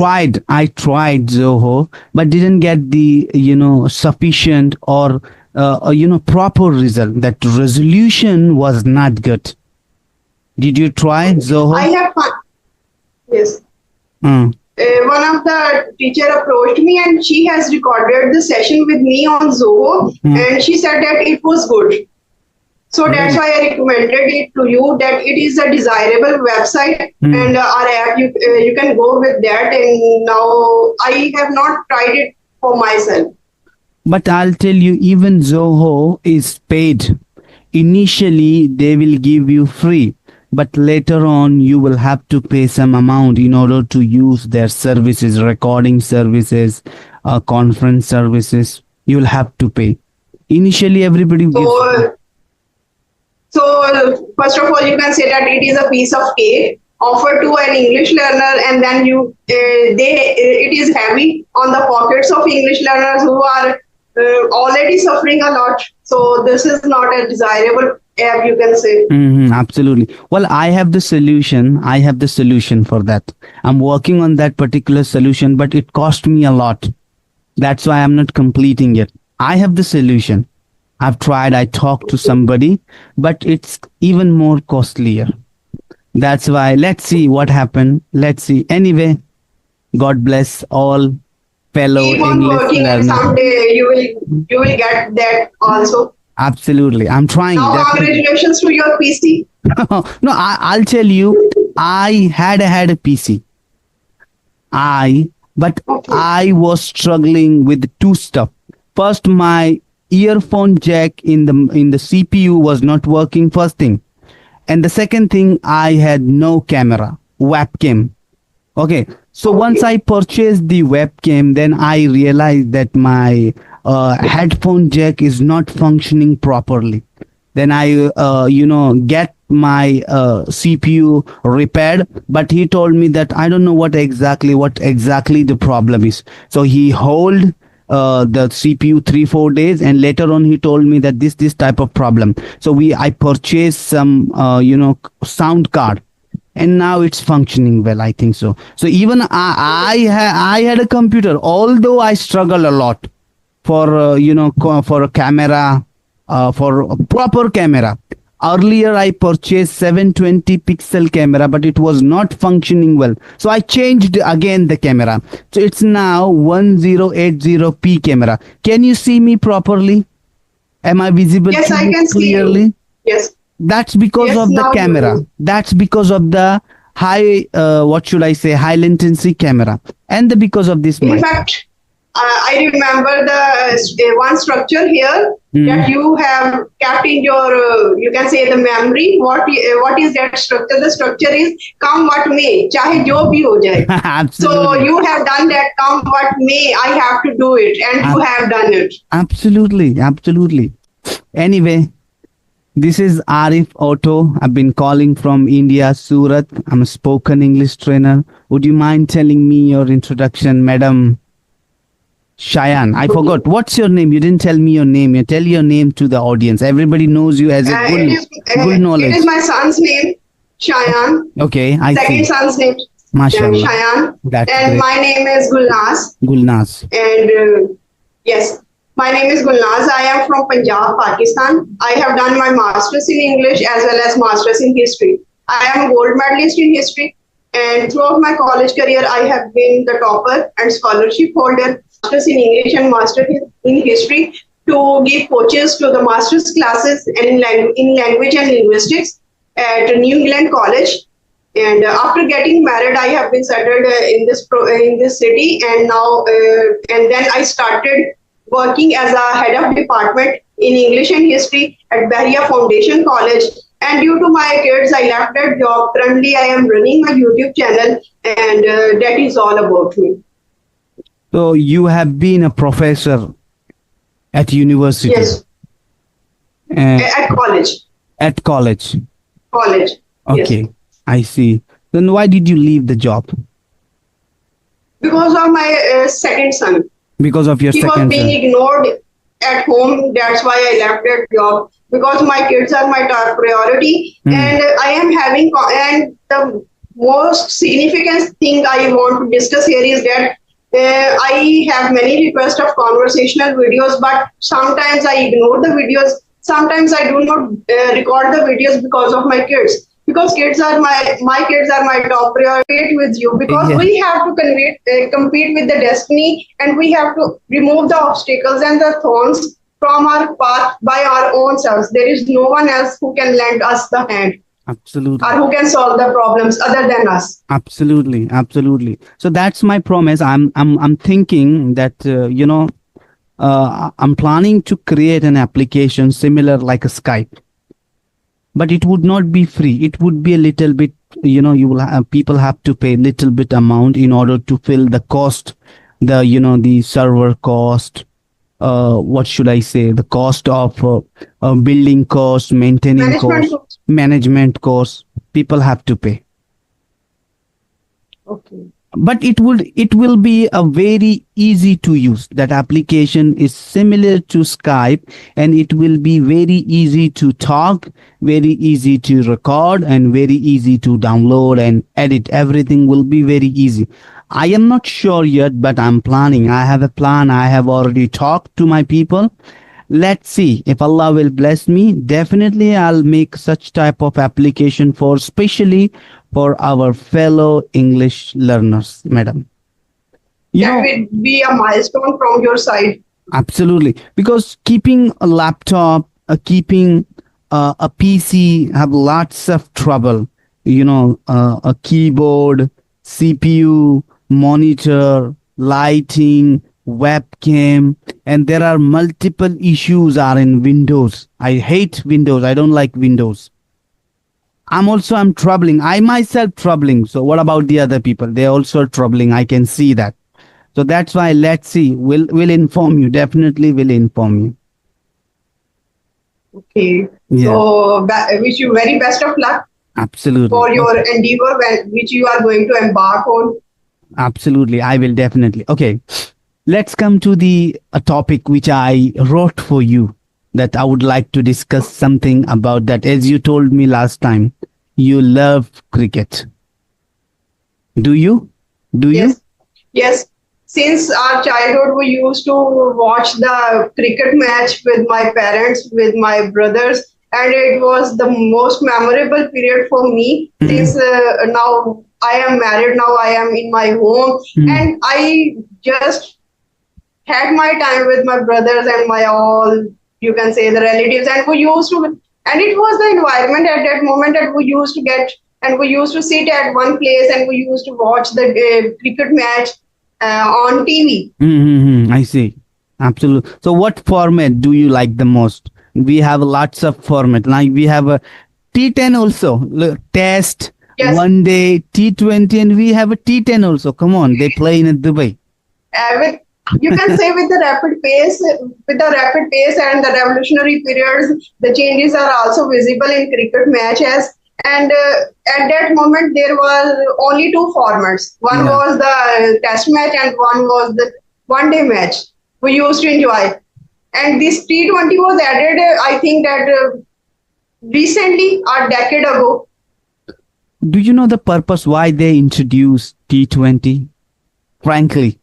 I tried Zoho, but didn't get the, sufficient or, proper result. That resolution was not good. Did you try I Zoho? have yes. Mm. One of the teacher approached me and she has recorded the session with me on Zoho Mm. and she said that it was good. So that's Really? why I recommended it to you that it is a desirable website Mm. and our app you can go with that. And now I have not tried it for myself. But I'll tell you, even Zoho is paid. Initially, they will give you free, but later on, you will have to pay some amount in order to use their services, recording services, conference services. You will have to pay. Initially, everybody gives free. So first of all, you can say that it is a piece of cake offered to an English learner, and then it is heavy on the pockets of English learners who are already suffering a lot. So this is not a desirable app, you can say. Absolutely. Well, I have the solution. I have the solution for that. I'm working on that particular solution, but it cost me a lot. That's why I'm not completing it. I have the solution. I've tried, I talked to somebody, but it's even more costlier. That's why let's see what happened. Let's see. Anyway, God bless all fellow Keep on English working, and learners. someday you will get that also. Absolutely. I'm trying, Now, definitely. congratulations to your PC. No, I'll tell you, I had a PC. But Okay. I was struggling with two stuff. First, my earphone jack in the CPU was not working. First thing, and the second thing, I had no camera, webcam. Okay, so once Okay. I purchased the webcam, then I realized that my headphone jack is not functioning properly. Then I, get my CPU repaired, but he told me that I don't know what exactly the problem is. So he hold the CPU 3 4 days, and later on he told me that this type of problem. So I purchased some sound card, and now it's functioning well, I think so. So even I had a computer, although I struggle a lot for for a camera, for a proper camera. Earlier I purchased 720 pixel camera, but it was not functioning well, so I changed again the camera. So it's now 1080p camera. Can you see me properly? Am I visible Yes, to I you can see you. clearly? Yes. That's because Yes, of the now you camera. do. That's because of the high, what should I say, high latency camera, and because of this In mic. fact, I remember the one structure here that Mm. you have kept in your, you can say the memory. What is that structure? The structure is come what may, chahe jo bhi ho jaye. So Absolutely. you have done that come what may, I have to do it, and you Ab- have done it. Absolutely. Absolutely. Anyway, this is Arifauto. I've been calling from India, Surat. I'm a spoken English trainer. Would you mind telling me your introduction, Madam Cheyenne? I Okay. forgot. What's your name? You didn't tell me your name. You tell your name to the audience. Everybody knows you as a It is good it is knowledge. my son's name, Shayan. Okay, I Second see. son's name, Mashallah. Shayan, That's and great. my name is Gulnaz. Gulnaz. And yes, my name is Gulnaz. I am from Punjab, Pakistan. I have done my master's in English as well as master's in history. I am a gold medalist in history, and throughout my college career, I have been the topper and scholarship holder, master's in English and master in history, to give coaches to the master's classes and in language and linguistics at New England College. And after getting married, I have been settled in this city, and now and then I started working as a head of department in English and history at Bahia Foundation College. And due to my kids, I left that job. Currently, I am running my YouTube channel, and that is all about me. So you have been a professor at university, Yes, uh, at college, at college. college. Yes, Okay, I see. Then why did you leave the job? because of my second son. Because of your He was second being son. ignored at home. That's why I left that job because my kids are my top priority, Hmm. and I am having and the most significant thing I want to discuss here is that I have many requests of conversational videos, but sometimes I ignore the videos. Sometimes I do not record the videos because of my kids. Because kids are my kids are my top priority with you. Because Yeah. we have to compete with the destiny, and we have to remove the obstacles and the thorns from our path by our own selves. There is no one else who can lend us the hand or Absolutely. who can solve the problems other than us. Absolutely, absolutely. So that's my promise. I'm thinking that I'm planning to create an application similar like a Skype, but it would not be free. It would be a little bit. You will have, people have to pay little bit amount in order to fill the cost, the server cost. What should I say? The cost of building cost, maintaining Management. cost, management cost. People have to pay, Okay. but it will be a very easy to use. That application is similar to Skype, and it will be very easy to talk, very easy to record, and very easy to download and edit. Everything will be very easy. I am not sure yet, but I'm planning. I have a plan. I have already talked to my people. Let's see if Allah will bless me. Definitely I'll make such type of application for specially for our fellow English learners, madam. you That know will be a milestone from your side. Absolutely, because keeping a laptop, keeping a PC have lots of trouble. A keyboard, CPU, monitor, lighting, webcam, and there are multiple issues are in Windows. I hate Windows. I don't like Windows. I'm troubling. I myself troubling. So what about the other people? They also troubling. I can see that. So that's why let's see. We'll inform you. Definitely will inform you. Okay. Yeah, So wish you very best of luck absolutely. for your Okay. endeavor which you are going to embark on. Absolutely. I will definitely. Okay. Let's come to the a topic which I wrote for you, that I would like to discuss something about that. As you told me last time, you love cricket. Do you? Do you? Yes. Yes. Since our childhood, we used to watch the cricket match with my parents, with my brothers, and it was the most memorable period for me. Mhm. Since now I am married, now I am in my home, Mhm. and I just had my time with my brothers and my all, you can say, the relatives, and we used to, and it was the environment at that moment that we used to get, and we used to sit at one place and we used to watch the cricket match on TV. Mm-hmm. I see. Absolutely. So, what format do you like the most? We have lots of format. Like we have a T10 also. Look, test, Yes, one day, T20, and we have a T10 also. Come on, they play in Dubai. with, you can say, with the rapid pace and the revolutionary periods, the changes are also visible in cricket matches. And at that moment, there were only two formats. One Yeah. was the test match, and one was the one-day match. We used to enjoy. And this T20 was added, I think that recently, a decade ago. Do you know the purpose why they introduced T20? Frankly,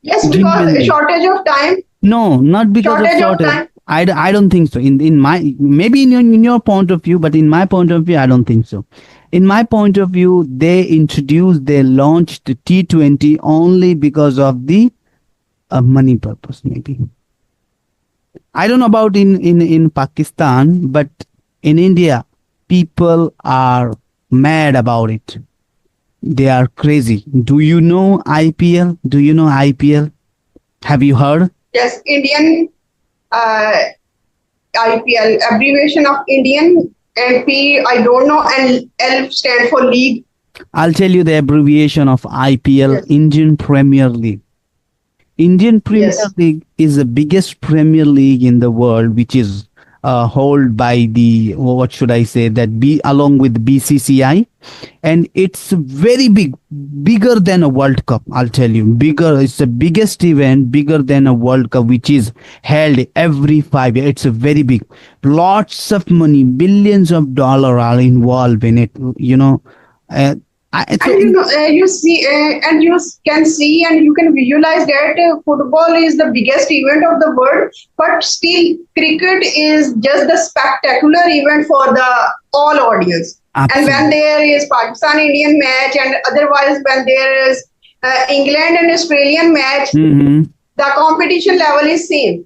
Yes, because genuinely. shortage of time, No, not because of shortage of shortage. time. I don't think so. In my, maybe in your point of view, but in my point of view, I don't think so. In my point of view, they launched the T20 only because of the money purpose, maybe. I don't know about in Pakistan, but in India, people are mad about it. They are crazy. Do you know IPL? Do you know IPL? Have you heard? Yes, Indian uh, IPL, abbreviation of Indian, and P, I don't know, and L stand for league. I'll tell you the abbreviation of IPL, Yes, Indian Premier League. Indian Premier yes, League is the biggest Premier League in the world, which is held by the, what should I say, that B along with BCCI, and it's very big, bigger than a World Cup. I'll tell you, bigger. It's the biggest event, bigger than a World Cup, which is held every 5 years. It's a very big. Lots of money, billions of dollars are involved in it. Uh, So And you see, and you can see, and you can visualize that football is the biggest event of the world, but still, cricket is just the spectacular event for the all audience. And when absolutely. there is Pakistan Indian match, and otherwise when there is England and Australian match, Hmm. the competition level is same,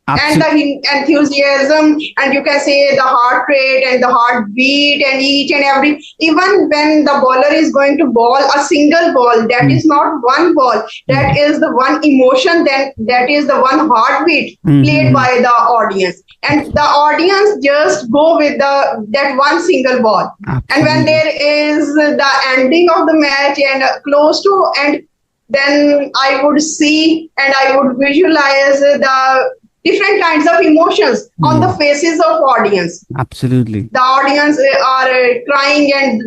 and the Absolutely. enthusiasm, and you can say the heart rate and the heartbeat and each and every, even when the bowler is going to bowl a single ball, that is not one ball, that is the one emotion, then that is the one heartbeat played Mm-hmm. by the audience, and the audience just go with the that one single ball. And when Absolutely. there is the ending of the match and close to end, then I would see and I would visualize the different kinds of emotions on the Mm, faces of audience. absolutely. The audience are crying, and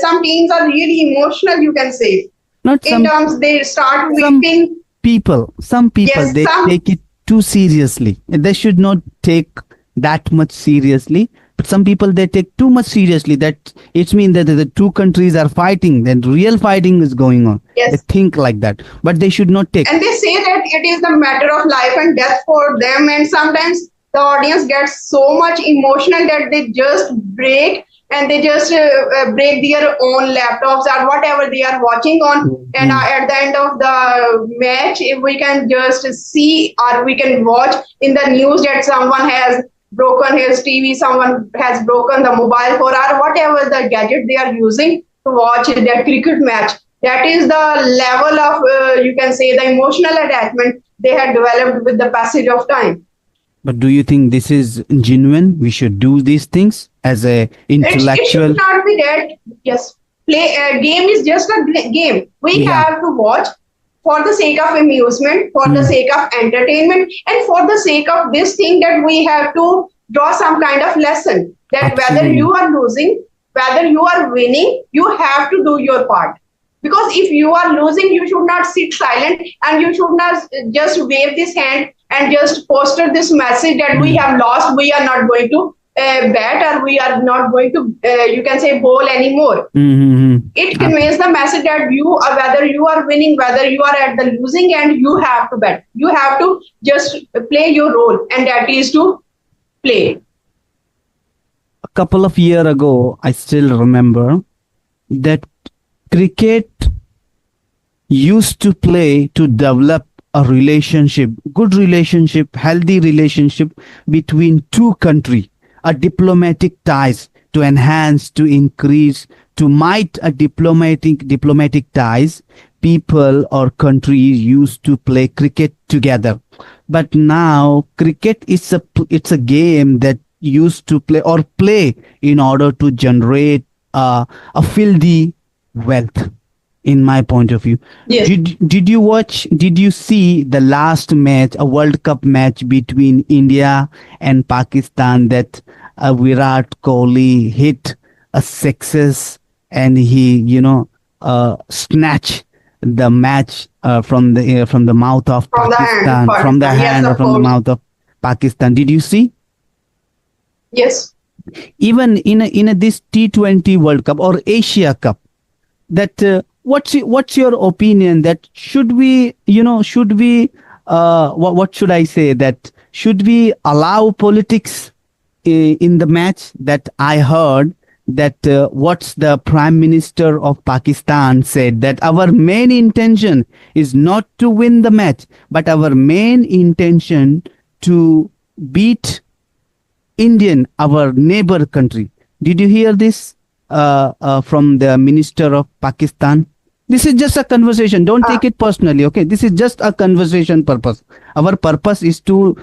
some teams are really emotional. You can say Not in some terms they start some weeping. some people, Yes, they some. take it too seriously. They should not take that much seriously. But some people, they take too much seriously. That it means that the two countries are fighting. Then real fighting is going on. They Yes, think like that, but they should not take. and they say that it is the matter of life and death for them, and sometimes the audience gets so much emotional that they just break, and they just break their own laptops or whatever they are watching on, and Mhm. at the end of the match, if we can just see or we can watch in the news that someone has broken his TV, someone has broken the mobile phone or whatever the gadget they are using to watch that cricket match. That is the level of, you can say, the emotional attachment they had developed with the passage of time. But do you think this is genuine? We should do these things as a It should intellectual. not be that. Yes, play game is just a game. We Yeah. have to watch for the sake of amusement, for the Mm, sake of entertainment, and for the sake of this thing that we have to draw some kind of lesson. That whether absolutely. you are losing, whether you are winning, you have to do your part. Because if you are losing, you should not sit silent, and you should not just wave this hand and just poster this message that we Mm, have lost, we are not going to bat, or we are not going to, you can say, bowl anymore. mm, It mm, conveys the message that you are, whether you are winning, whether you are at the losing end, you have to bet. You have to just play your role, and that is to play. a couple of years ago, I still remember that cricket used to play to develop a relationship, good relationship, healthy relationship between two countries, a diplomatic ties to enhance, to increase, to might a diplomatic ties. People or countries used to play cricket together, but now cricket is it's a game that used to play in order to generate a filthy wealth, in my point of view. Yes. Did you see the last match, a World Cup match between India and Pakistan, that Virat Kohli hit a success, and he, snatch the match from the mouth of From the hand of Pakistan, from the Pakistan. Yes, hand or of from the course. mouth of Pakistan. Did you see? Yes. Even in this T20 World Cup or Asia Cup, that what's your opinion, that should we what should I say, that should we allow politics in the match? That I heard that what's the Prime Minister of Pakistan said, that our main intention is not to win the match, but our main intention to beat Indian, our neighbor country. Did you hear this from the Minister of Pakistan? This is just a conversation. Don't Uh, take it personally, okay? This is just a conversation purpose. Our purpose is to,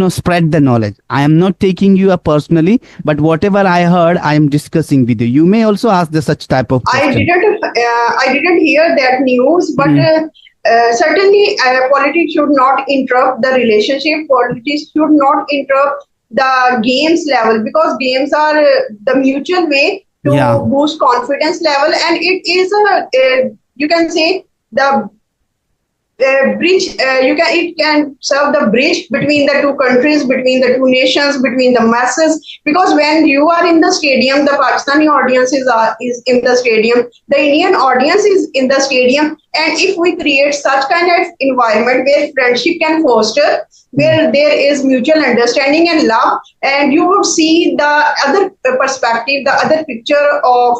spread the knowledge. I am not taking you personally, but whatever I heard, I am discussing with you. You may also ask the such type of question. I didn't hear that news, but Mm, certainly politics should not interrupt the relationship. Politics should not interrupt the games level, because games are the mutual way yeah. to boost confidence level, and it is a, you can say, the bridge. It can serve the bridge between the two countries, between the two nations, between the masses. Because when you are in the stadium, the Pakistani audience is in the stadium, the Indian audience is in the stadium, and if we create such kind of environment where friendship can foster, where there is mutual understanding and love, and you would see the other perspective, the other picture of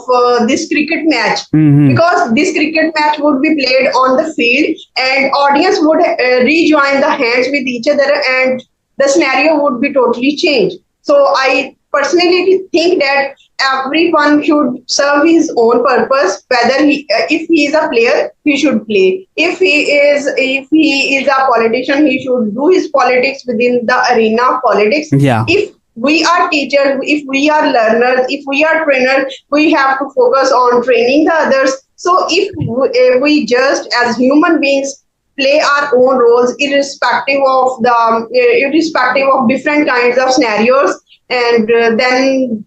this cricket match, Mm-hmm. because this cricket match would be played on the field and audience would rejoin the hands with each other, and the scenario would be totally changed. So I personally think that everyone should serve his own purpose, whether if he is a player he should play, if he is a politician he should do his politics within the arena of politics. Yeah. If we are teachers, if we are learners, if we are trainers, we have to focus on training the others. So if we just as human beings play our own roles, irrespective of different kinds of scenarios, and then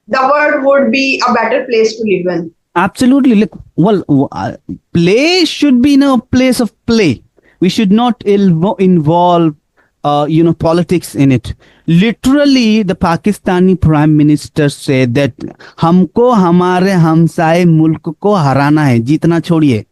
the world would be a better place to live in. Absolutely. Like, well, play should be in a place of play. We should not involve, politics in it. Literally, the Pakistani Prime Minister said that हमको हमारे हमसाए मुल्क को हराना है, जीतना छोड़िए.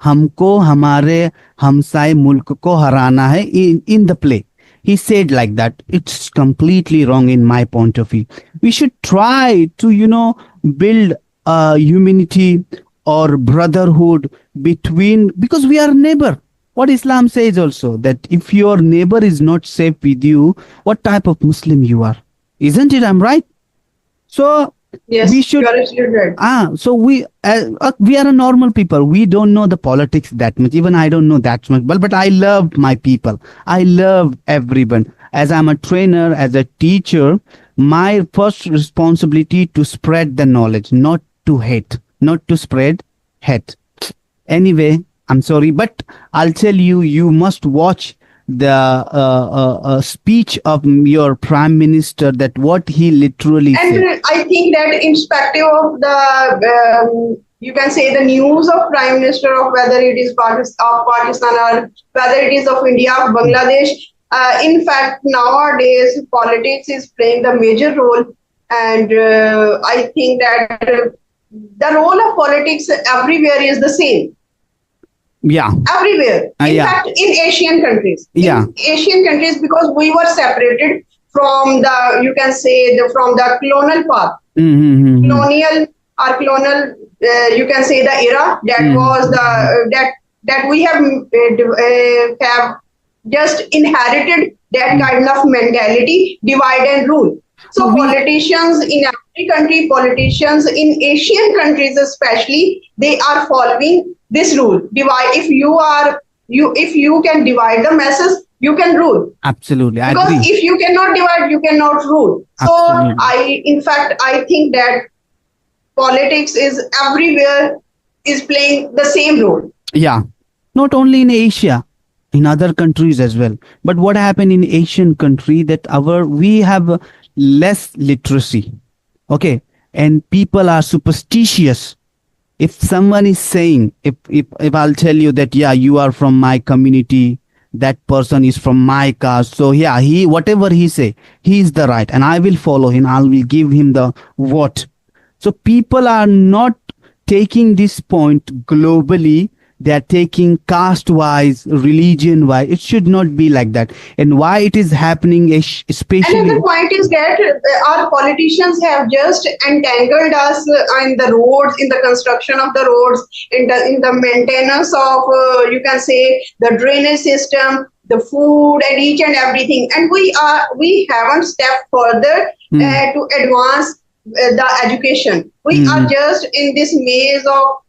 हमको हमारे हमसाए मुल्क को हराना है in the play. He said like that. It's completely wrong in my point of view. We should try to, build humanity or brotherhood between, because we are neighbor. What Islam says also, that if your neighbor is not safe with you, what type of Muslim you are? Isn't it? I'm right. So Yes, we you should are absolutely right. so we are a normal people. We don't know the politics that much. Even I don't know that much. But I love my people. I love everyone. As I'm a trainer, as a teacher, my first responsibility to spread the knowledge, not to hate, not to spread hate. Anyway, I'm sorry, but I'll tell you, you must watch the speech of your prime minister, that what he literally And said. I think that irrespective of the, you can say the news of Prime Minister of whether it is Pakistan or whether it is of India, of Bangladesh, in fact, nowadays politics is playing the major role. And I think that the role of politics everywhere is the same. Yeah. Everywhere. In Yeah. fact, in Asian countries. Yeah. In Asian countries, because we were separated from the, you can say, from the colonial path. Mm-hmm. Colonial, you can say the era that was that we have just inherited that kind of mentality, divide and rule. So politicians in every country, politicians in Asian countries especially, they are following this rule. Divide. If you can divide the masses, you can rule. Absolutely, I Because agree. if you cannot divide, you cannot rule. So Absolutely. in fact, I think that politics is everywhere is playing the same role. Yeah, not only in Asia, in other countries as well. But what happened in Asian country, that we have less literacy, okay, and people are superstitious. If someone is saying, if I'll tell you that, yeah, you are from my community, that person is from my caste, so yeah, he, whatever he say, he is the right, and I will follow him, I will give him the vote. So people are not taking this point globally. They are taking caste wise, religion wise. It should not be like that. And why it is happening, especially. Another point is that our politicians have just entangled us in the roads, in the construction of the roads, in the maintenance of, you can say, the drainage system, the food, and each and everything. And we haven't stepped further to advance the education. We are just in this maze of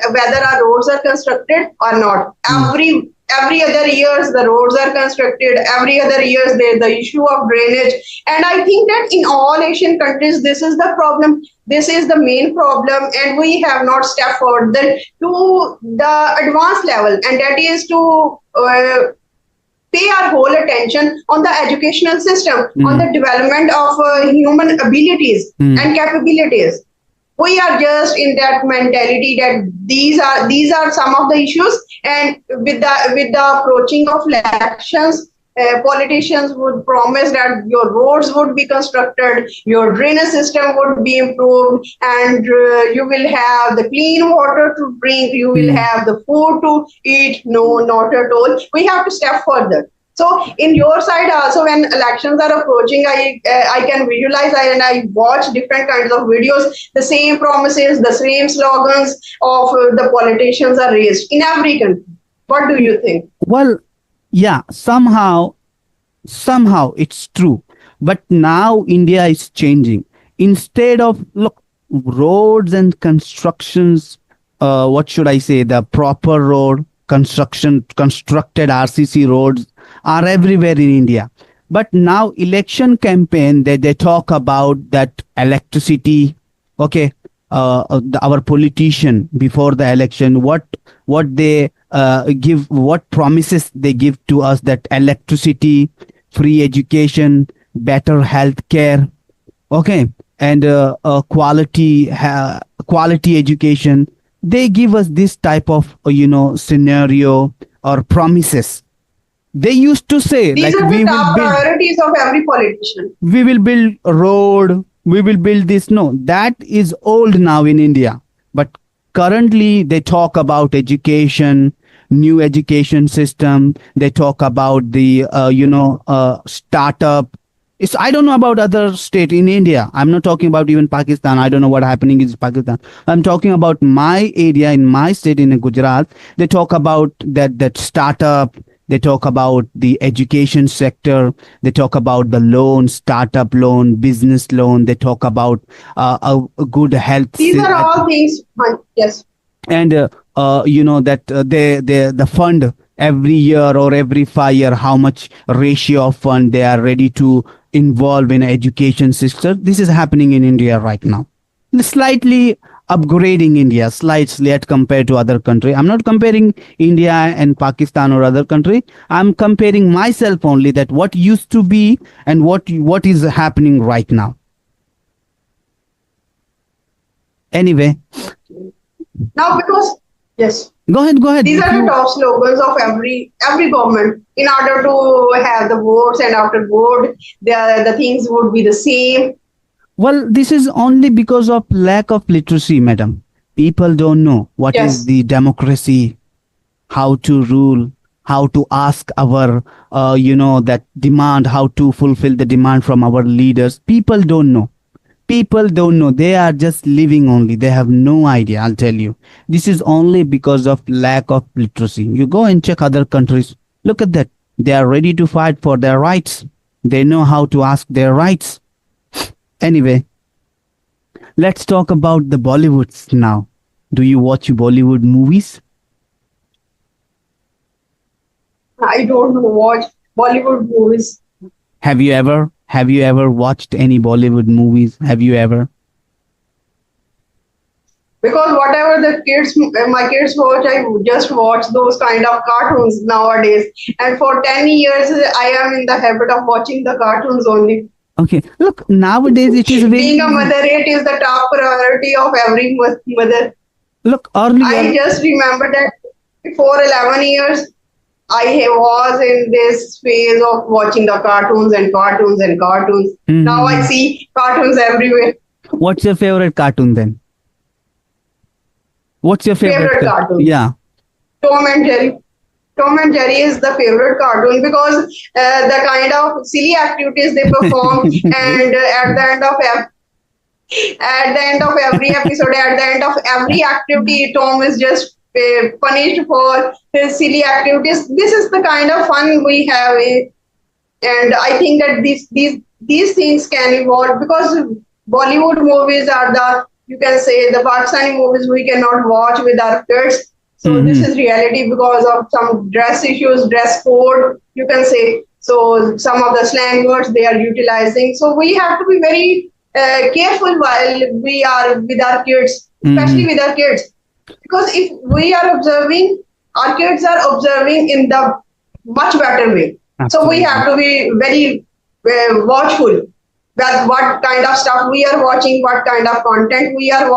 whether our roads are constructed or not. Every other years the roads are constructed. Every other years there's the issue of drainage. And I think that in all Asian countries this is the problem. This is the main problem, and we have not stepped further to the advanced level, and that is to pay our whole attention on the educational system, on the development of human abilities and capabilities. We are just in that mentality that these are some of the issues, and with the approaching of elections, politicians would promise that your roads would be constructed, your drainage system would be improved, and you will have the clean water to drink, you will Hmm. have the food to eat. No, not at all. We have to step further. So in your side also, when elections are approaching, I can visualize and I watch different kinds of videos. The same promises, the same slogans of the politicians are raised in every country. What do you think? Well, yeah, somehow it's true, but now India is changing. Instead of, look, roads and constructions, what should I say, the proper road construction, constructed RCC roads are everywhere in India. But now election campaign, they talk about that electricity. Okay, our politician before the election, what they give, what promises they give to us, that electricity, free education, better health care, okay, and quality education. They give us this type of scenario or promises. They used to say These like, are the top priorities of every politician. we will build a road, we will build this. No, that is old now in India. But currently they talk about education, new education system. They talk about the startup. It's, I don't know about other state in India. I'm not talking about even Pakistan. I don't know what happening in Pakistan. I'm talking about my area in my state in Gujarat. They talk about that startup. They talk about the education sector. They talk about the loan, startup loan, business loan. They talk about a good health. These are all things. Yes. And that the fund every year or every 5 year, how much ratio of fund they are ready to involve in education system. This is happening in India right now, slightly upgrading India slightly at compared to other country. I'm not comparing India and Pakistan or other country. I'm comparing myself only, that what used to be and what is happening right now. Anyway, Now, because yes, go ahead. these If are the you, top slogans of every government. In order to have the votes, and after vote, the things would be the same. well, this is only because of lack of literacy, madam. People don't know what is Yes. the democracy, how to rule, how to ask our, that demand, how to fulfill the demand from our leaders. People don't know. People don't know. They are just living only. They have no idea. I'll tell you. This is only because of lack of literacy. You go and check other countries. Look at that. They are ready to fight for their rights. They know how to ask their rights. Anyway, let's talk about the Bollywoods now. Do you watch Bollywood movies? I don't watch Bollywood movies Have you ever watched any Bollywood movies? Have you ever? because whatever my kids watch, I just watch those kind of cartoons nowadays. And for 10 years, I am in the habit of watching the cartoons only. Okay. Look, nowadays it is very Being a easy. mother, it is the top priority of every mother. Look, I earlier. just remember that for 11 years, was in this phase of watching the cartoons and cartoons and cartoons. Now I Mhm. see cartoons everywhere. What's your favorite cartoon then? What's your favorite? Favorite cartoon, Yeah. Tom and Jerry. Tom and Jerry is the favorite cartoon because the kind of silly activities they perform, and at the end of every episode, at the end of every activity, Tom is just punished for his silly activities. This is the kind of fun we have, and I think that these things can evolve because Bollywood movies are the, you can say, the Pakistani movies we cannot watch with our kids. So this Hmm. is reality because of some dress issues, dress code, you can say. So some of the slang words they are utilizing. So we have to be very careful while we are with our kids, especially Hmm. with our kids, because if we are observing, our kids are observing in the much better way. So we Absolutely. have to be very watchful what kind of stuff we are watching, what kind of content we are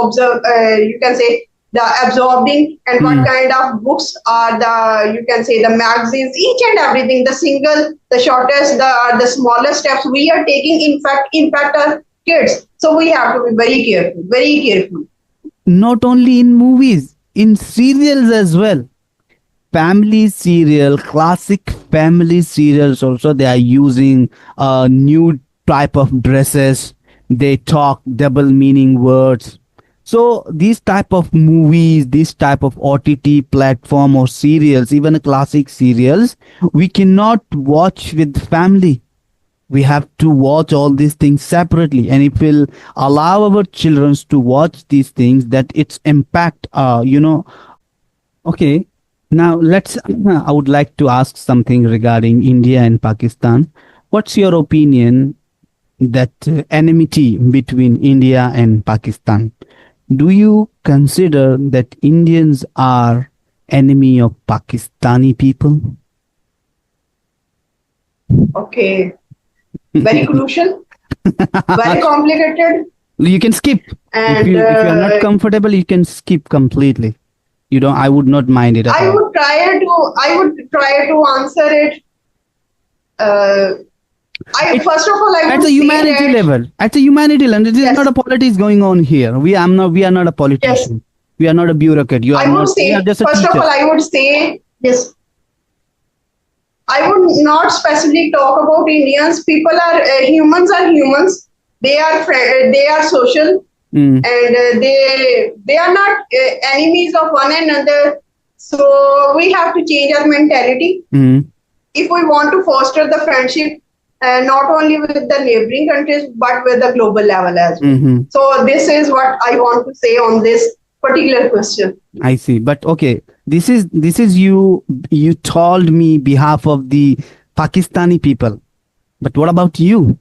observe. You can say the absorbing, and what Mm. kind of books are the, you can say, the magazines, each and everything, the single, the shortest, the smallest steps we are taking. In fact, impact our kids. So we have to be very careful, very careful. Not only in movies, in serials as well. Family serial, classic family serials also, they are using new type of dresses. They talk double meaning words. So these type of movies, this type of OTT platform or serials, even classic serials, we cannot watch with family. We have to watch all these things separately, and if we'll allow our children to watch these things, that its impact, okay. Now let's I would like to ask something regarding India and Pakistan. What's your opinion that enmity between India and Pakistan? Do you consider that Indians are enemy of Pakistani people? Okay, very crucial, very complicated, You can skip. If and you are not comfortable, you can skip completely. You don't. I would not mind it at I all. would try to answer it. Uh, I It first of all I at would a say humanity that level. At a humanity level, it is not yes, a politics going on here. We are not a yes. politician. We are not a bureaucrat. You are I would not. We are say just a first of teacher. all I would say this. I would not specifically talk about Indians. People are humans are humans. They are social, Mm, and they are not enemies of one another. So we have to change our mentality mm, if we want to foster the friendship, not only with the neighboring countries but with the global level as well. mm-hmm. So this is what I want to say on this particular question. I see. But okay, this is you told me behalf of the Pakistani people. But what about you?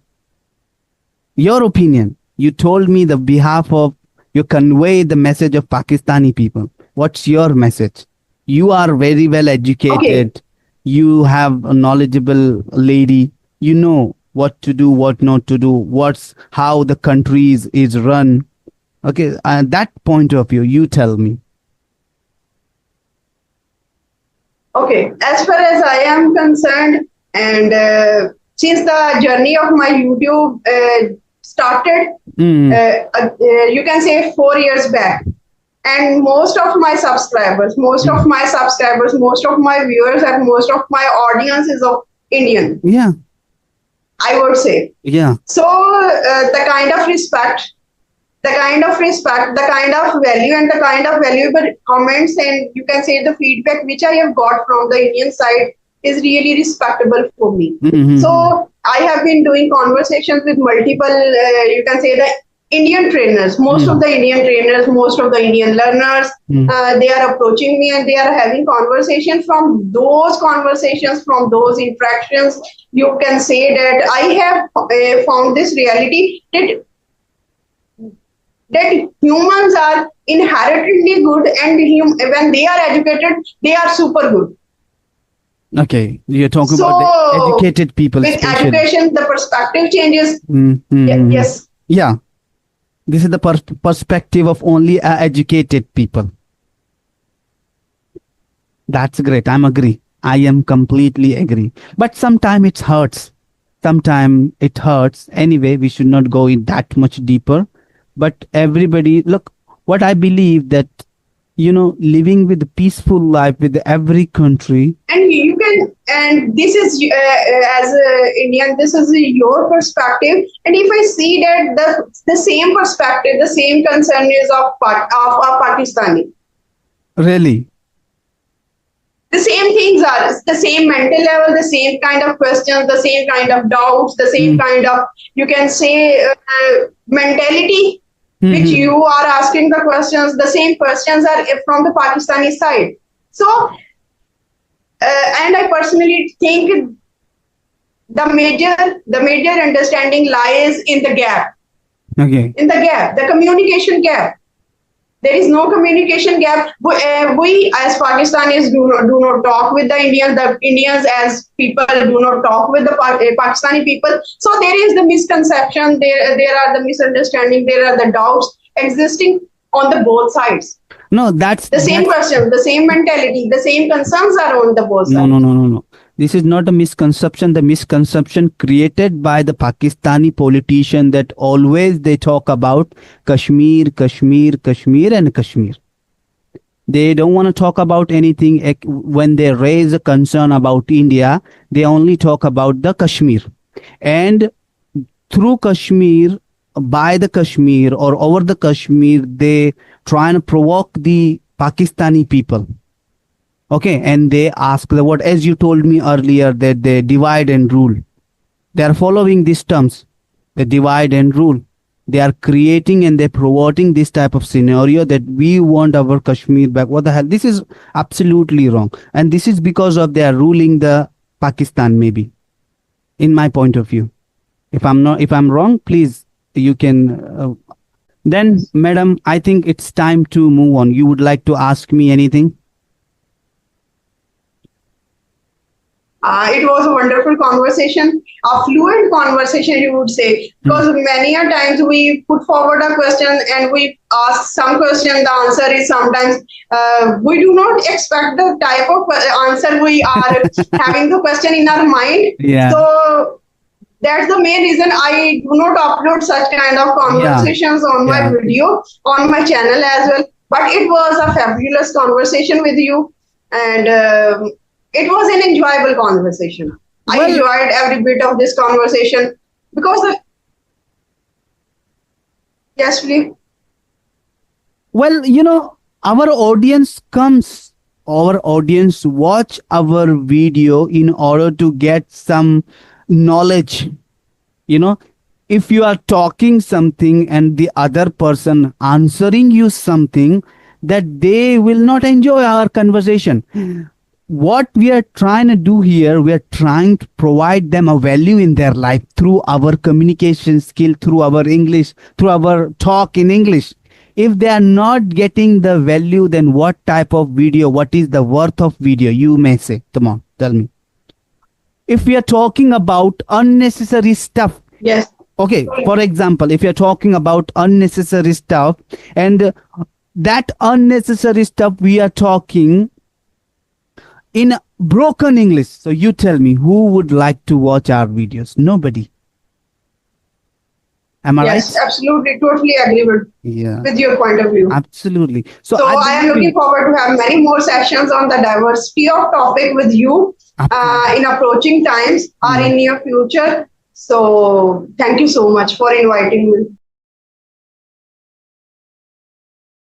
Your opinion. You told me the behalf of you convey the message of Pakistani people. What's your message? You are very well Okay, educated. You have a knowledgeable lady. You know what to do, what not to do, what's how the country is run. Okay, that point of view, you tell me. okay. As far as I am concerned, and since the journey of my YouTube started, Mm, you can say 4 years back, and most of my viewers, and most of my audience is of Indian, yeah, I would say. yeah. So the kind of respect, the kind of value, and the kind of valuable comments, and you can say the feedback which I have got from the Indian side is really respectable for me. Mm-hmm. So I have been doing conversations with multiple, you can say, the Indian trainers, most of Mm, the Indian trainers, most of the Indian learners, mm, they are approaching me and they are having conversations. From those interactions, you can say that I have found this reality that humans are inherently good, and when they are educated, they are super good. okay, you're talking about the So educated people, with especially. education, the perspective changes. Mm-hmm. Yes. Yeah, this is the perspective of only educated people. That's great. I'm agree. I am completely agree. But sometimes it hurts. Sometimes it hurts. Anyway, we should not go in that much deeper. But everybody, look, what I believe that living with a peaceful life with every country. And you can, and this is as a Indian, this is your perspective. And if I see that the same perspective, the same concern is of a Pakistani, Really. the same things are, it's the same mental level, the same kind of questions, the same kind of doubts, the same Mm, kind of, you can say, mentality which mm-hmm. you are asking the questions, the same questions are from the Pakistani side. So, and I personally think the major understanding lies in the gap, Okay. the communication gap. There is no communication gap. We as Pakistanis do not talk with the Indians. The Indians as people do not talk with the Pakistani people. So there is the misconception. There are the misunderstanding. There are the doubts existing on the both sides. No, that's The same that's question, the same mentality, the same concerns are on the both no, no, sides. no, no, no. This is not a misconception. The misconception created by the Pakistani politician that always they talk about Kashmir, Kashmir, Kashmir, and Kashmir. They don't want to talk about anything when they raise a concern about India. They only talk about the Kashmir, and through Kashmir, by the Kashmir or over the Kashmir, they try and provoke the Pakistani people. Okay, and they ask the what, as you told me earlier, that they divide and rule. They are following these terms, the divide and rule. They are creating and they're promoting this type of scenario that we want our Kashmir back. What the hell? This is absolutely wrong, and this is because of they are ruling the Pakistan. Maybe, in my point of view, if I'm wrong, please you can. Then, madam, I think it's time to move on. You would like to ask me anything? It was a wonderful conversation, a fluent conversation, you would say, because many a times we put forward a question and we ask some question. The answer is sometimes we do not expect the type of answer we are having the question in our mind. Yeah. So that's the main reason I do not upload such kind of conversations on my Yeah. video, on my channel as well. But it was a fabulous conversation with you, and it was an enjoyable conversation. I Well, enjoyed every bit of this conversation because yes, please. well, our audience watch our video in order to get some knowledge. You know, if you are talking something and the other person answering you something, that they will not enjoy our conversation. What we are trying to do here, we are trying to provide them a value in their life through our communication skill, through our English, through our talk in English. If they are not getting the value, then what type of video, what is the worth of video, you may say? Come on, tell me. If we are talking about unnecessary stuff, Yes. okay, for example, if you're talking about unnecessary stuff, and that unnecessary stuff we are talking in broken English. So you tell me, who would like to watch our videos? Nobody. Am I Yes, right? absolutely, totally agree Yeah, with your point of view. absolutely. So So I I am believe looking in forward to have many more sessions on the diversity of topic with you absolutely. in approaching times or Yeah. in near future. So thank you so much for inviting me.